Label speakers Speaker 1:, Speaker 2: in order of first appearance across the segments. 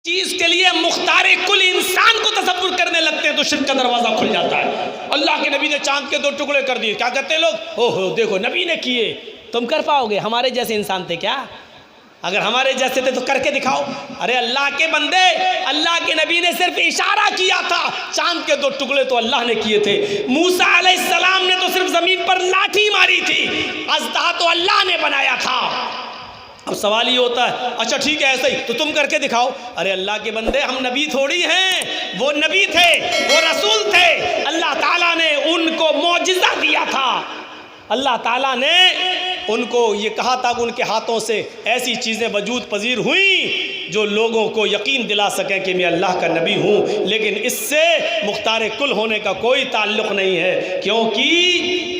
Speaker 1: चीज के लिए मुख्तारे कुल इंसान को तसव्वुर करने लगते हैं तो शिर्क का दरवाजा खुल जाता है। अल्लाह के नबी ने चांद के 2 टुकड़े कर दिए, क्या कहते हैं लोग, ओहो देखो नबी ने किए, तुम कर पाओगे? हमारे जैसे इंसान थे क्या? अगर हमारे जैसे थे तो करके दिखाओ। अरे अल्लाह के बंदे, अल्लाह के नबी ने सिर्फ इशारा किया था, चांद के 2 टुकड़े तो अल्लाह ने किए थे। मूसा अलैहिस्सलाम ने तो सिर्फ जमीन पर लाठी मारी थी, अज़दा तो अल्लाह ने बनाया था। अब सवाल ये होता है, अच्छा ठीक है ऐसा ही तो तुम करके दिखाओ। अरे अल्लाह के बंदे, हम नबी थोड़ी हैं, वो नबी थे, वो रसूल थे। अल्लाह ताला ने उनको मौजिज़ा दिया था, अल्लाह ताला ने उनको ये कहा था कि उनके हाथों से ऐसी चीज़ें वजूद पजीर हुई जो लोगों को यकीन दिला सकें कि मैं अल्लाह का नबी हूँ। लेकिन इससे मुख्तार कुल होने का कोई ताल्लुक़ नहीं है, क्योंकि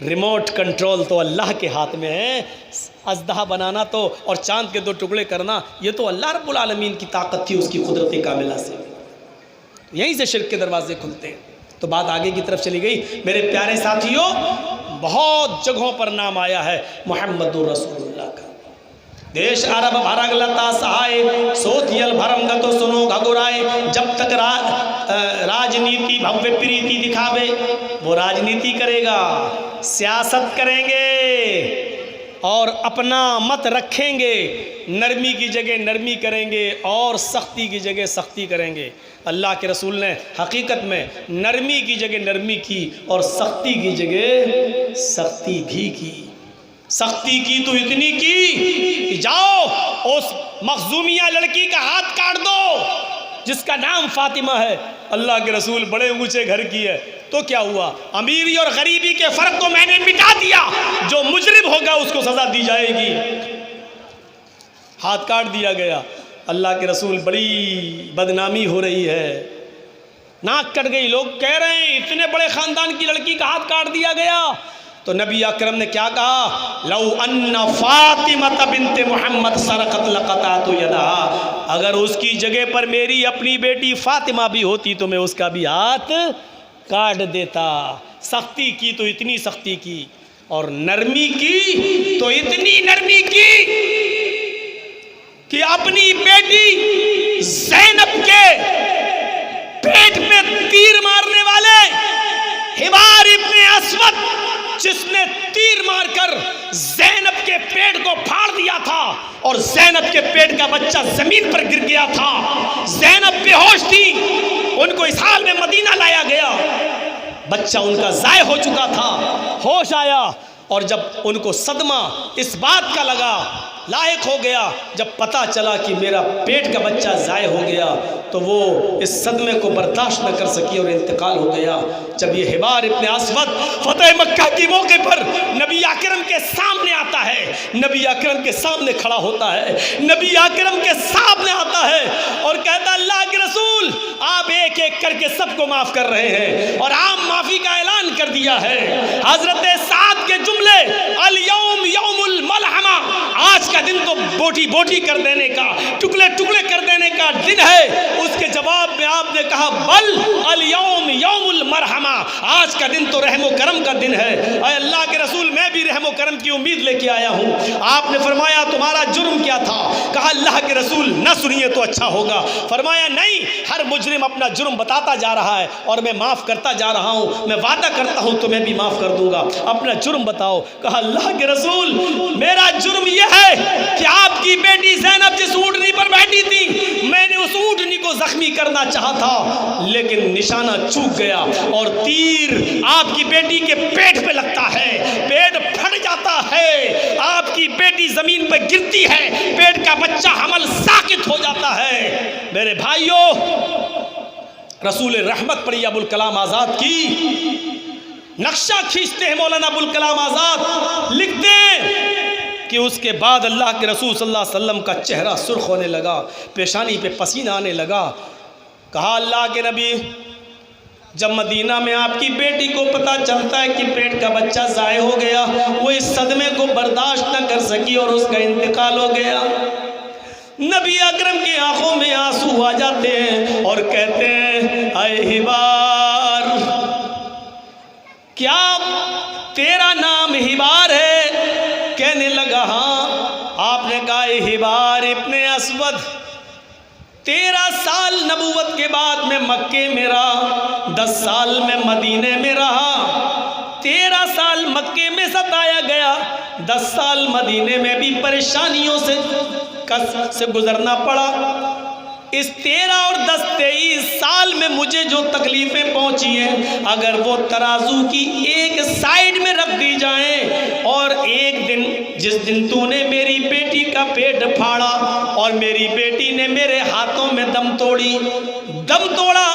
Speaker 1: रिमोट कंट्रोल तो अल्लाह के हाथ में है। अज़दा बनाना तो और चांद के 2 टुकड़े करना, ये तो अल्लाह रब्बुल आलमीन की ताकत थी, उसकी कुदरत कामिला से। यहीं से शिर्क के दरवाजे खुलते हैं। तो बात आगे की तरफ चली गई। मेरे प्यारे साथियों, बहुत जगहों पर नाम आया है मोहम्मदुर रसूलुल्लाह का। देश अरब भरगलता सहाय सोथियल भरम तो सुनो घगुराए। जब तक राजनीति भव्य प्रीति दिखावे, वो राजनीति करेगा, सियासत करेंगे और अपना मत रखेंगे, नरमी की जगह नरमी करेंगे और सख्ती की जगह सख्ती करेंगे। अल्लाह के रसूल ने हकीकत में नरमी की जगह नरमी की और सख्ती की जगह सख्ती भी की। सख्ती की तो इतनी की कि जाओ उस मखजूमिया लड़की का हाथ काट दो जिसका नाम फातिमा है। अल्लाह के रसूल बड़े ऊंचे घर की है, तो क्या हुआ, अमीरी और गरीबी के फर्क को मैंने मिटा दिया, जो मुजरिम होगा उसको सजा दी जाएगी। हाथ काट दिया गया। अल्लाह के रसूल, बड़ी बदनामी हो रही है, नाक कट गई। लोग कह रहे हैं इतने बड़े खानदान की लड़की का हाथ काट दिया गया। तो नबी अकरम ने क्या कहा, लौ अन्ना फातिमा बिन्ते मोहम्मद सरकत लक़तातु यदहा, अगर उसकी जगह पर मेरी अपनी बेटी फातिमा भी होती तो मैं उसका भी हाथ काट देता। सख्ती की तो इतनी सख्ती की और नरमी की तो इतनी नरमी की कि अपनी बेटी ज़ैनब के पेट में तीर मारने वाले हिबार इब्ने अस्वद, जिसने तीर मारकर ज़ैनब के पेट को फाड़ दिया था और ज़ैनब के पेट का बच्चा जमीन पर गिर गया था। ज़ैनब बेहोश थी, उनको इस हाल में मदीना लाया गया, बच्चा उनका ज़ाय हो चुका था। होश आया और जब उनको सदमा इस बात का लगा, लायक हो गया, जब पता चला कि मेरा पेट का बच्चा ज़ाय हो गया, तो वो इस सदमे को बर्दाश्त न कर सकी और इंतकाल हो गया। जब ये हिबार इब्ने अस्वद फतेह मक्का के मौके पर नबी अकरम के सामने आता है, नबी अकरम के सामने खड़ा होता है, नबी अकरम के सामने आता है और कहता, अल्लाह के रसूल, आप एक एक करके सबको माफ़ कर रहे हैं और आम माफ़ी का ऐलान कर दिया है। हज़रत साद के जुमले, अल यौम यौमुल मलहमा, आज का दिन तो बोटी बोटी कर देने का, टुकड़े टुकड़े कर देने का दिन है। उसके जवाब में आपने कहा, बल अल यौम यौमुल मरहमा, आज का दिन तो रहमो करम का दिन है। अय अल्लाह के रसूल, मैं भी रहमो करम की उम्मीद लेके आया हूँ। आपने फरमाया, तुम्हारा जुर्म क्या था? कहा, अल्लाह के रसूल न सुनिए तो अच्छा होगा। फरमाया, नहीं, हर मुजरिम अपना जुर्म बताता जा रहा है और मैं माफ़ करता जा रहा हूँ, मैं वादा करता हूँ तो मैं भी माफ़ कर दूंगा, अपना जुर्म बताओ। कहा, अल्लाह के रसूल, मेरा जुर्म यह है कि आपकी बेटी ज़ैनब जिस ऊँटनी पर बैठी थी, मैंने उस ऊँटनी को जख्मी करना चाहा था, लेकिन निशाना चूक गया और तीर आपकी बेटी के पेट पे लगता है, पेट फट जाता है, आपकी बेटी जमीन पर गिरती है, पेट का बच्चा हमल साकित हो जाता है। मेरे भाइयों, रसूल रहमत पढ़िए अबुल कलाम आज़ाद की, नक्शा खींचते हैं मौलाना अबुल कलाम आज़ाद, लिखते हैं कि उसके बाद अल्लाह के रसूल सल्लल्लाहु अलैहि वसल्लम का चेहरा सुर्ख होने लगा, पेशानी पे पसीना आने लगा। कहा, अल्लाह के नबी, जब मदीना में आपकी बेटी को पता चलता है कि पेट का बच्चा ज़ाय हो गया, वो इस सदमे को बर्दाश्त न कर सकी और उसका इंतकाल हो गया। नबी अकरम की आंखों में आंसू आ जाते हैं और कहते हैं, अय हिबार, क्या तेरा नाम हिबार है? कहने लगा, हाँ। आपने कहा, हिबार इब्ने अस्वद, 13 साल नबूवत के बाद मैं मक्के में रहा, 10 साल में मदीने में रहा। 13 साल मक्के में सताया गया, 10 साल मदीने में भी परेशानियों से गुजरना पड़ा। इस 13 और 10 23 साल में मुझे जो तकलीफें पहुंची हैं, अगर वो तराजू की एक साइड में रख दी जाएं और एक दिन जिस दिन तूने मेरी बेटी का पेट फाड़ा और मेरी बेटी ने मेरे हाथों में दम तोड़ा,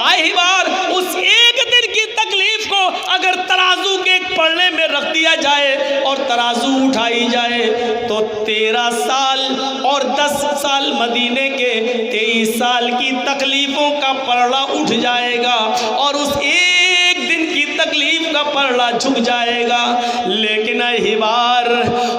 Speaker 1: आई बार उस एक दिन की तकलीफ को अगर तराजू के एक पलड़े में रख दिया जाए और तराजू उठाई जाए तो 13 साल और 10 साल मदीने के 23 साल की तकलीफों का पलड़ा उठ जाएगा और उस एक दिन की तकलीफ का पलड़ा झुक जाएगा। लेकिन अहिबार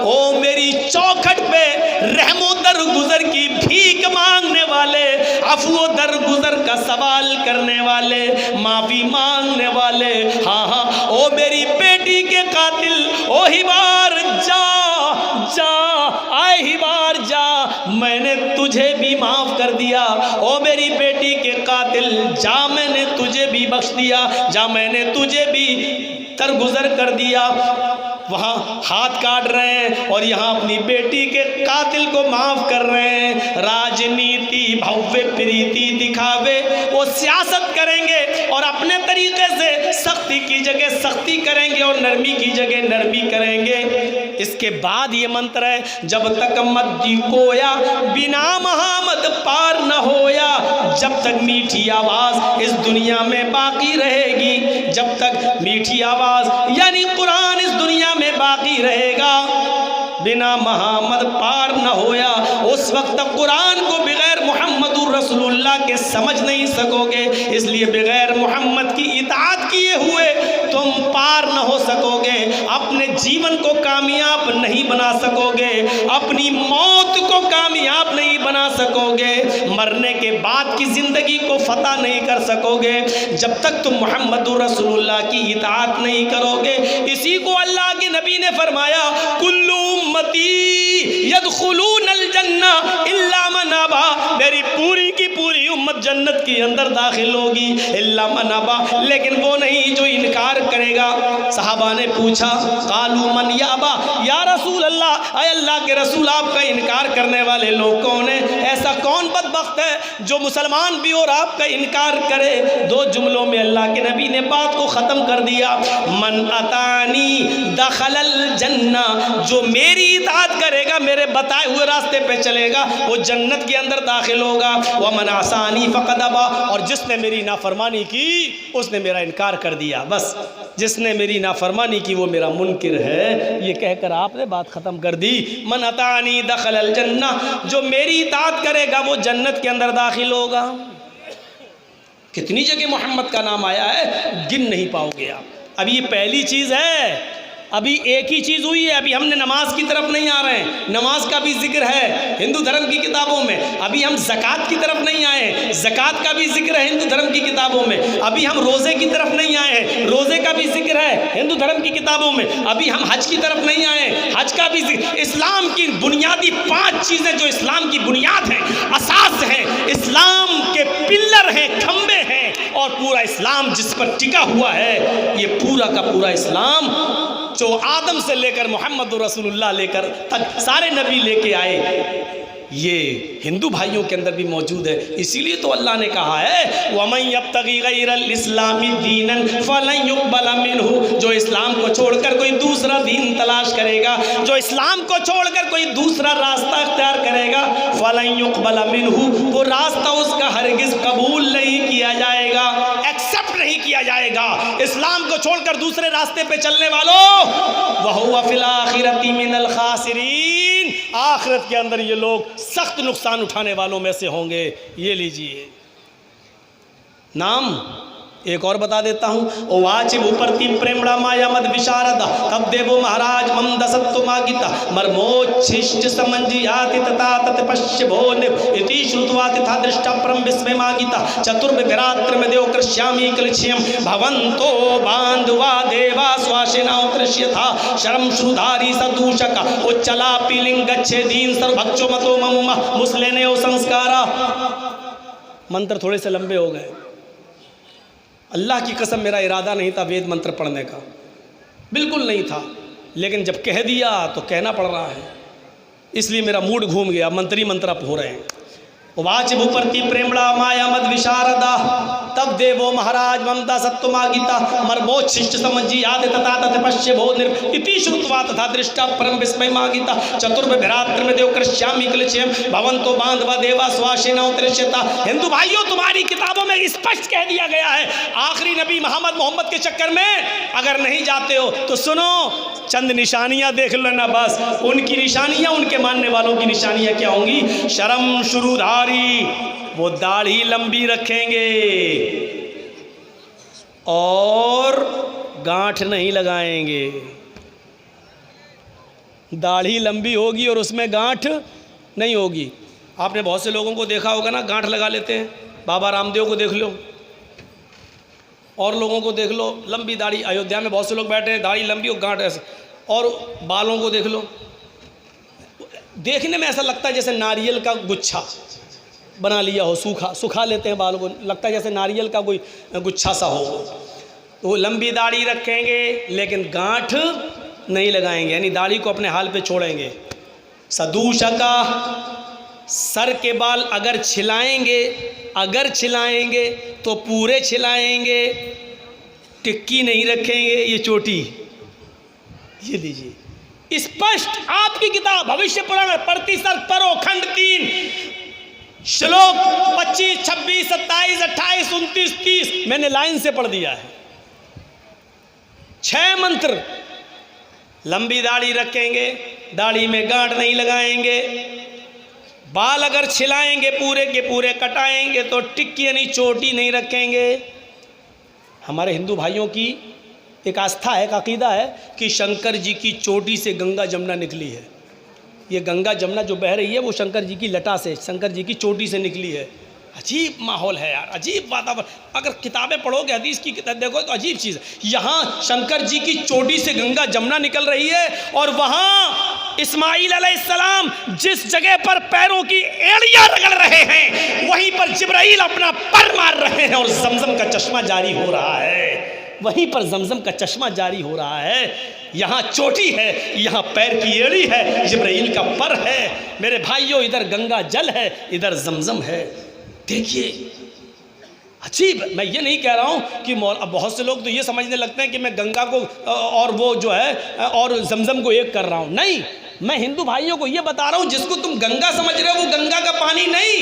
Speaker 1: ओ मेरी चौखट पे रहमो दरगुजर की भीख मांगने वाले, अफवो दरगुजर का सवाल करने वाले, माफी मांगने वाले, हाँ हाँ ओ मेरी बेटी के कातिल, ओ हिबार जा जा, आए हिबार जा, मैंने तुझे भी माफ कर दिया। ओ मेरी बेटी के कातिल जा, मैंने तुझे भी बख्श दिया, जा मैंने तुझे भी दरगुजर कर दिया। वहाँ हाथ काट रहे हैं और यहाँ अपनी बेटी के कातिल को माफ कर रहे हैं। राजनीति भव्य प्रीति दिखावे, वो सियासत करेंगे और अपने तरीके से सख्ती की जगह सख्ती करेंगे और नरमी की जगह नरमी करेंगे। इसके बाद ये मंत्र है, जब तक मद्दी कोया बिना महामद पार न होया, जब तक मीठी आवाज़ इस दुनिया में बाकी रहेगी, जब तक मीठी आवाज़ यानी कुरान इस दुनिया में बाकी रहेगा, बिना मोहम्मद पार न होया, उस वक्त तक कुरान को बगैर मोहम्मदुर रसूलुल्लाह के समझ नहीं सकोगे। इसलिए बगैर मोहम्मद की इताअत किए हुए तुम पार न हो सकोगे, अपने जीवन को कामयाब नहीं बना सकोगे, अपनी मौत को कामयाब नहीं बना सकोगे, मरने के बाद की ज़िंदगी को फतह नहीं कर सकोगे जब तक तुम मोहम्मदुर रसूलुल्लाह की इताअत नहीं करोगे। इसी को अल्लाह के नबी ने फरमाया, कुल्लु उम्मती यदखुलूनल जन्ना इल्ला मन अबा, मेरी पूरी की पूरी उम्मत जन्नत के अंदर दाखिल होगी इल्ला मन अबा, लेकिन वो नहीं जो इनकार करेगा। सहाबा ने पूछा, कालू मन या अबा, या रसूल अल्लाह, अय अल्लाह के रसूल आपका इनकार करने वाले लोग कौन है? ऐसा कौन बदबख्त है जो मुसलमान भी और आपका इनकार करे? 2 जुमलों में अल्लाह के नबी ने बात को ख़त्म कर दिया। मन अतानी दखलल जन्ना, जो मेरी इताअत करेगा, मेरे बताए हुए रास्ते पे चलेगा, वो जन्नत के अंदर दाखिल होगा। व मन आसानी फ़क़द अबा, और जिसने मेरी नाफरमानी की उसने मेरा इनकार कर दिया। बस जिसने मेरी नाफरमानी की वो मेरा मुनकिर है। ये कहकर आपने बात ख़त्म कर दी। मन अतानी दखलल जन्ना, जो मेरी इताअत करेगा वो जन्नत के अंदर दाखिल होगा। कितनी जगह मोहम्मद का नाम आया है, गिन नहीं पाओगे आप। अब ये पहली चीज़ है, अभी एक ही चीज़ हुई है। अभी हमने नमाज की तरफ नहीं आ रहे हैं, नमाज का भी जिक्र है हिंदू धर्म की किताबों में। अभी हम ज़कात की तरफ नहीं आए हैं, ज़कात का भी जिक्र है हिंदू धर्म की किताबों में। अभी हम रोज़े की तरफ नहीं आए हैं, रोज़े का भी जिक्र है हिंदू धर्म की किताबों में। अभी हम हज की तरफ नहीं आए हैं, हज का भी जिक्र। इस्लाम की बुनियादी 5 चीज़ें जो इस्लाम की बुनियाद हैं, असास हैं, इस्लाम के पिल्लर हैं, खंबे हैं, और पूरा इस्लाम जिस पर टिका हुआ है, ये पूरा का पूरा इस्लाम जो आदम से लेकर मोहम्मद रसूलुल्लाह लेकर तक सारे नबी लेके आए, ये हिंदू भाइयों के अंदर भी मौजूद है। इसीलिए तो अल्लाह ने कहा है, वमन यब्तगी गैरल इस्लामी दीनन फलन युक़बल मिन्हु, जो इस्लाम को छोड़कर कोई दूसरा दीन तलाश करेगा, जो इस्लाम को छोड़कर कोई दूसरा रास्ता अख्तियार करेगा, फलन युक़बल मिन्हु, वो रास्ता उसका हरगिज़ कबूल नहीं किया जाएगा, एक्सेप्ट नहीं किया जाएगा। इस्लाम को छोड़कर दूसरे रास्ते पे चलने वालों, वहुवा फिल आखिरति मिनल खासिरीन, आखिरत के अंदर ये लोग सख्त नुकसान उठाने वालों में से होंगे। ये लीजिए नाम एक और बता देता हूँ। ओ वाचिब उपरती प्रेमड़ा माया मद विशारदा तब देवो महाराज मम दसत्व मागिता मर्मोच्छिष्ट समंजियाति तथा तत्पश्य भोन इति श्रुत्वा तथा दृष्टा परम विस्मय मागिता चतुर्भ विरात्र में देव कृष्यामी कलक्ष्यम भवंतो बांधवा देवा स्वाशिना कृष्य था शरम श्रुधारी सदूषक उच्चला पीलिंग गच्छे दीन सर्वभक्षो मतो मम मुस्लेने ओ संस्कारा। मंत्र थोड़े से लंबे हो गए। अल्लाह की कसम मेरा इरादा नहीं था वेद मंत्र पढ़ने का, बिल्कुल नहीं था, लेकिन जब कह दिया तो कहना पड़ रहा है, इसलिए मेरा मूड घूम गया। मंत्री मंत्र अब हो रहे हैं। वाच भूपरती प्रेमड़ा माया मद विशारदा तब देवो महाराज ममता सत्वमागिता मर्मोच्छिष्ट समझी याद तथा तत्पश्य भो इति श्रुत्वा तथा दृष्टा परम विस्मय मागिता चतुर्भ भरात्र में देव कृष्यामी कलचयम भवंतो बांधवा देवा स्वाशिना दृश्यता। हिंदू भाइयों, तुम्हारी किताबों में स्पष्ट कह दिया गया है, आखिरी नबी मोहम्मद के चक्कर में अगर नहीं जाते हो तो सुनो, चंद निशानियां देख लेना बस। उनकी निशानियां, उनके मानने वालों की निशानियां क्या होंगी? शर्म शुरूधारी, वो दाढ़ी लंबी रखेंगे और गांठ नहीं लगाएंगे। दाढ़ी लंबी होगी और उसमें गांठ नहीं होगी। आपने बहुत से लोगों को देखा होगा ना, गांठ लगा लेते हैं। बाबा रामदेव को देख लो और लोगों को देख लो, लंबी दाढ़ी। अयोध्या में बहुत से लोग बैठे हैं, दाढ़ी लंबी और गांठ ऐसे। और बालों को देख लो, देखने में ऐसा लगता है जैसे नारियल का गुच्छा बना लिया हो, सुखा लेते हैं बालों को, लगता है जैसे नारियल का कोई गुच्छा सा हो। तो वो लंबी दाढ़ी रखेंगे लेकिन गांठ नहीं लगाएंगे, यानी दाढ़ी को अपने हाल पे छोड़ेंगे। सदूषका, सर के बाल अगर छिलाएंगे तो पूरे छिलाएंगे, टिक्की नहीं रखेंगे, ये चोटी। ये लीजिए स्पष्ट आपकी किताब भविष्य पुराण प्रतिशत परो खंड 3 श्लोक 25, 26, 27, 28, 29, 30 मैंने लाइन से पढ़ दिया है। 6 मंत्र। लंबी दाढ़ी रखेंगे, दाढ़ी में गांठ नहीं लगाएंगे, बाल अगर छिलाएंगे पूरे के पूरे कटाएंगे तो टिक्की यानी चोटी नहीं रखेंगे। हमारे हिंदू भाइयों की एक आस्था है, एक अकीदा है कि शंकर जी की चोटी से गंगा जमुना निकली है। ये गंगा जमुना जो बह रही है वो शंकर जी की लटा से, शंकर जी की चोटी से निकली है। अजीब माहौल है यार, अजीब वातावरण। अगर किताबें पढ़ोगे हदीस की किताब देखो तो अजीब चीज़ है। यहाँ शंकर जी की चोटी से गंगा जमुना निकल रही है और वहाँ इस्माइल अलैहिस्सलाम जिस जगह पर पैरों की एड़ियाँ रगड़ रहे हैं वहीं पर जिब्राइल अपना पर मार रहे हैं और जमजम का चश्मा जारी हो रहा है। वहीं पर जमजम का चश्मा जारी हो रहा है। यहाँ चोटी है, यहाँ पैर की एड़ी है, जिब्राइल का पर है। मेरे भाइयों, इधर गंगा जल है, इधर जमजम है। देखिए अजीब। मैं ये नहीं कह रहा हूँ कि अब बहुत से लोग तो ये समझने लगते हैं कि मैं गंगा को और वो जो है और जमजम को एक कर रहा हूँ। नहीं, मैं हिंदू भाइयों को ये बता रहा हूँ जिसको तुम गंगा समझ रहे हो वो गंगा का पानी नहीं,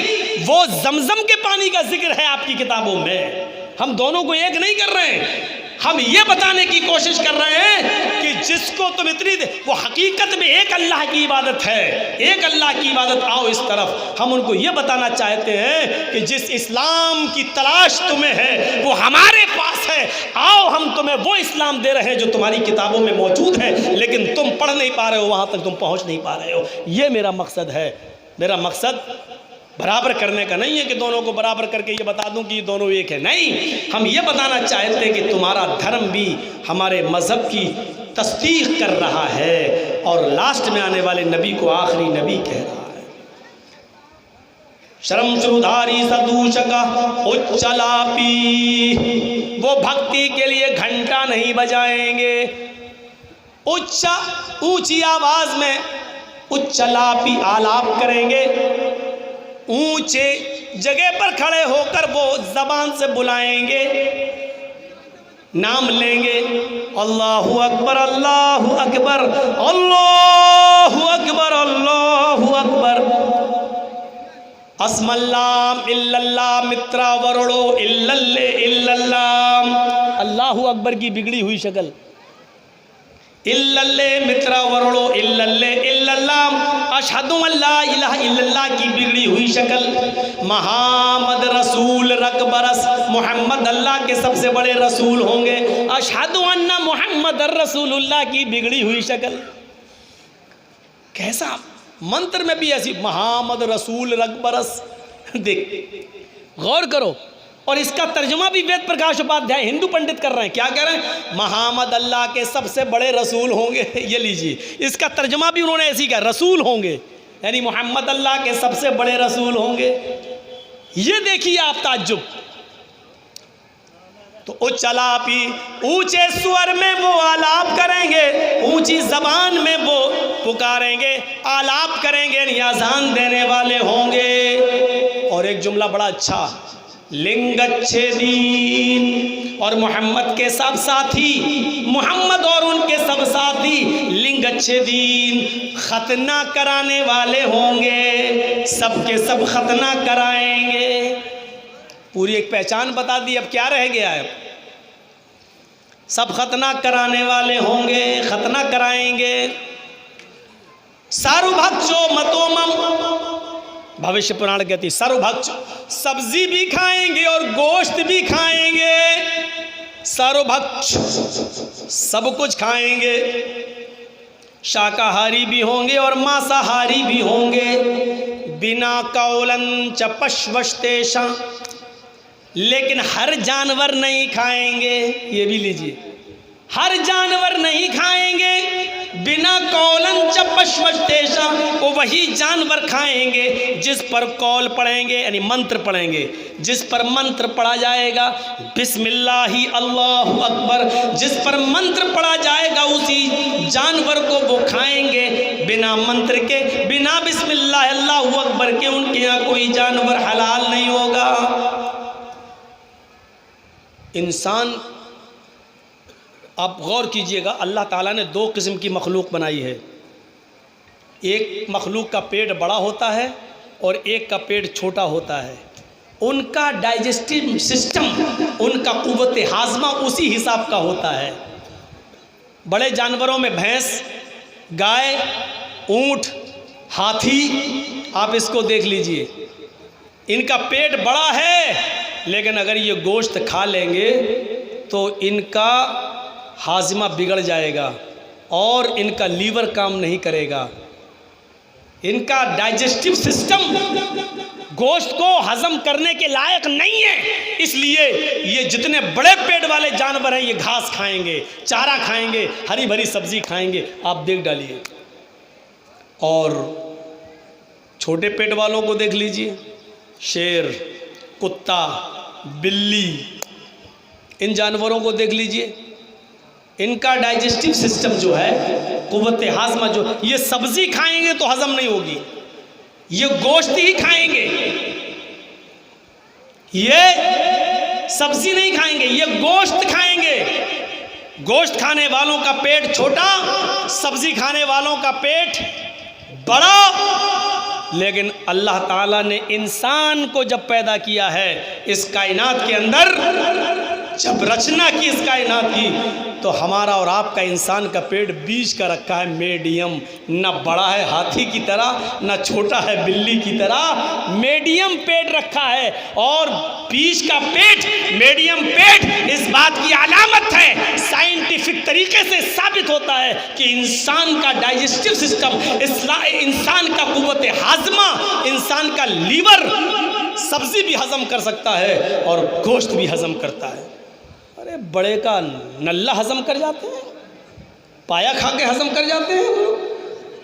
Speaker 1: वो जमजम के पानी का जिक्र है आपकी किताबों में। हम दोनों को एक नहीं कर रहे हैं, हम ये बताने की कोशिश कर रहे हैं कि जिसको तुम इतनी वो हकीकत में एक अल्लाह की इबादत है, एक अल्लाह की इबादत। आओ इस तरफ। हम उनको ये बताना चाहते हैं कि जिस इस्लाम की तलाश तुम्हें है वो हमारे पास है। आओ हम तुम्हें वो इस्लाम दे रहे हैं जो तुम्हारी किताबों में मौजूद है, लेकिन तुम पढ़ नहीं पा रहे हो, वहाँ तक तुम पहुँच नहीं पा रहे हो। ये मेरा मकसद है। मेरा मकसद बराबर करने का नहीं है कि दोनों को बराबर करके ये बता दूं कि ये दोनों एक है। नहीं, हम ये बताना चाहते हैं कि तुम्हारा धर्म भी हमारे मज़हब की तस्दीक कर रहा है और लास्ट में आने वाले नबी को आखिरी नबी कह रहा है। शर्म श्रुधारी सदूषका उच्चलापी, वो भक्ति के लिए घंटा नहीं बजाएंगे। ऊंची आवाज में उच्चलापी आलाप करेंगे, ऊंचे जगह पर खड़े होकर वो जबान से बुलाएंगे, नाम लेंगे, अल्लाहु अकबर अल्लाहु अकबर अल्लाहु अकबर अल्लाहु अकबर, अस्मल्लाम इल्लल्लाह मित्रा वरुणो इल्लल्ले इल्लल्लाह। अल्लाहु अकबर की बिगड़ी हुई शक्ल, इल्लल्ले मित्रा वरड़ो इल्लल्ले इल्लल्लाह अशहदु अल्ला इलाहा इल्लल्लाह की बिगड़ी हुई शक्ल। मोहम्मद रसूल रकबरस, मोहम्मद अल्लाह के सबसे बड़े रसूल होंगे। अशहदु अन्ना मोहम्मद रसूलुल्लाह की बिगड़ी हुई शक्ल। कैसा मंत्र में भी ऐसी मोहम्मद रसूल रकबरस। देख गौर करो। और इसका तर्जुमा भी वेद प्रकाश उपाध्याय हिंदू पंडित कर रहे हैं। क्या कह रहे हैं? मोहम्मद अल्लाह के सबसे बड़े रसूल होंगे। ये लीजिए, इसका तर्जुमा भी उन्होंने ऐसी कहा, रसूल होंगे, यानी मोहम्मद अल्लाह के सबसे बड़े रसूल होंगे। ये देखिए आप ताज्जुब। तो उच्चलापी, ऊंचे स्वर में वो आलाप करेंगे, ऊंची जबान में वो पुकारेंगे, आलाप करेंगे, नियाजान देने वाले होंगे। और एक जुमला बड़ा अच्छा, लिंगच्छेदीन, और मोहम्मद के सब साथी, मोहम्मद और उनके सब साथी लिंगच्छेदीन, खतना कराने वाले होंगे। सबके सब खतना कराएंगे। पूरी एक पहचान बता दी, अब क्या रह गया है? सब खतना कराने वाले होंगे, खतना कराएंगे। सारुभक्षो मतोमम, भविष्य पुराण कहती सर्वभक्ष, सब्जी भी खाएंगे और गोश्त भी खाएंगे। सर्वभक्ष, सब कुछ खाएंगे। शाकाहारी भी होंगे और मांसाहारी भी होंगे। बिना कौलन च पश्वस्तेषा, लेकिन हर जानवर नहीं खाएंगे। ये भी लीजिए, हर जानवर नहीं खाएंगे। बिना कौलन च पश्वस्तेषा, वो वही जानवर खाएंगे जिस पर कौल पढ़ेंगे, यानी मंत्र पढ़ेंगे। जिस पर मंत्र पढ़ा जाएगा, बिस्मिल्लाहि अल्लाहु अकबर, जिस पर मंत्र पढ़ा जाएगा उसी जानवर को वो खाएंगे। बिना मंत्र के, बिना बिस्मिल्लाह अल्लाहु अकबर के उनके यहाँ कोई जानवर हलाल नहीं होगा। इंसान, आप गौर कीजिएगा, अल्लाह ताला ने दो किस्म की मखलूक बनाई है। एक मखलूक का पेट बड़ा होता है और एक का पेट छोटा होता है। उनका डाइजेस्टिव सिस्टम, उनका कुव्वत हाजमा उसी हिसाब का होता है। बड़े जानवरों में भैंस, गाय, ऊंट, हाथी, आप इसको देख लीजिए, इनका पेट बड़ा है, लेकिन अगर ये गोश्त खा लेंगे तो इनका हाजमा बिगड़ जाएगा और इनका लीवर काम नहीं करेगा। इनका डाइजेस्टिव सिस्टम गोश्त को हजम करने के लायक नहीं है। इसलिए ये जितने बड़े पेट वाले जानवर हैं, ये घास खाएंगे, चारा खाएंगे, हरी भरी सब्जी खाएंगे। आप देख डालिए। और छोटे पेट वालों को देख लीजिए, शेर, कुत्ता, बिल्ली, इन जानवरों को देख लीजिए। इनका डाइजेस्टिव सिस्टम जो है, कुव्वत हाजमा जो, ये सब्जी खाएंगे तो हजम नहीं होगी, ये गोश्त ही खाएंगे। ये सब्जी नहीं खाएंगे, ये गोश्त खाएंगे। गोश्त खाने वालों का पेट छोटा, सब्जी खाने वालों का पेट बड़ा। लेकिन अल्लाह ताला ने इंसान को जब पैदा किया है, इस कायनात के अंदर जब रचना की इस कायनात की, तो हमारा और आपका इंसान का पेट बीच का रखा है, मीडियम। न बड़ा है हाथी की तरह, न छोटा है बिल्ली की तरह, मीडियम पेट रखा है। और बीच का पेट, मीडियम पेट, इस बात की अलामत है, साइंटिफिक तरीके से साबित होता है कि इंसान का डाइजेस्टिव सिस्टम, इंसान का कुव्वत हाजमा, इंसान का लीवर सब्जी भी हजम कर सकता है और गोश्त भी हजम करता है। अरे बड़े का नल्ला हजम कर जाते हैं, पाया खा के हजम कर जाते हैं।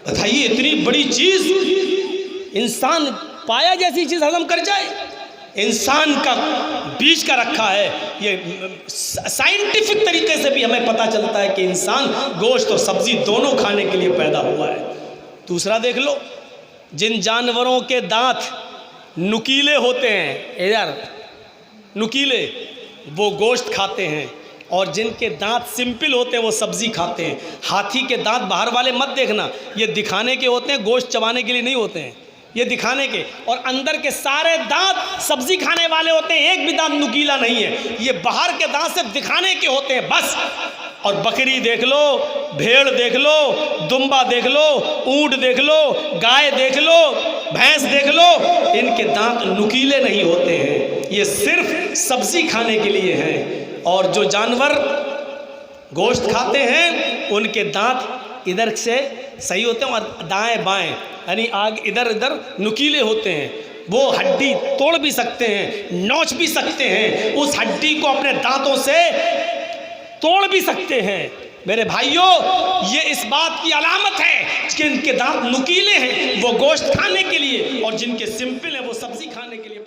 Speaker 1: बताइए, इतनी बड़ी चीज इंसान पाया जैसी चीज हजम कर जाए। इंसान का बीच का रखा है। ये साइंटिफिक तरीके से भी हमें पता चलता है कि इंसान गोश्त और सब्जी दोनों खाने के लिए पैदा हुआ है। दूसरा देख लो, जिन जानवरों के दांत नुकीले होते हैं, यार नुकीले, वो गोश्त खाते हैं, और जिनके दांत सिंपल होते हैं वो सब्जी खाते हैं। हाथी के दांत बाहर वाले मत देखना, ये दिखाने के होते हैं, गोश्त चबाने के लिए नहीं होते हैं, ये दिखाने के। और अंदर के सारे दांत सब्जी खाने वाले होते हैं, एक भी दांत नुकीला नहीं है। ये बाहर के दांत सिर्फ दिखाने के होते हैं बस। और बकरी देख लो, भेड़ देख लो, दुम्बा देख लो, ऊंट देख लो, गाय देख लो, भैंस देख लो, इनके दांत नुकीले नहीं होते हैं, ये सिर्फ सब्जी खाने के लिए हैं। और जो जानवर गोश्त खाते हैं उनके दांत इधर से सही होते हैं और दाएं बाएं यानी आग इधर इधर नुकीले होते हैं। वो हड्डी तोड़ भी सकते हैं, नोच भी सकते हैं, उस हड्डी को अपने दांतों से तोड़ भी सकते हैं। मेरे भाइयों, ये इस बात की अलामत है कि इनके दांत नुकीले हैं, वो गोश्त खाने के लिए, और जिनके सिंपल हैं वो सब्जी खाने के लिए।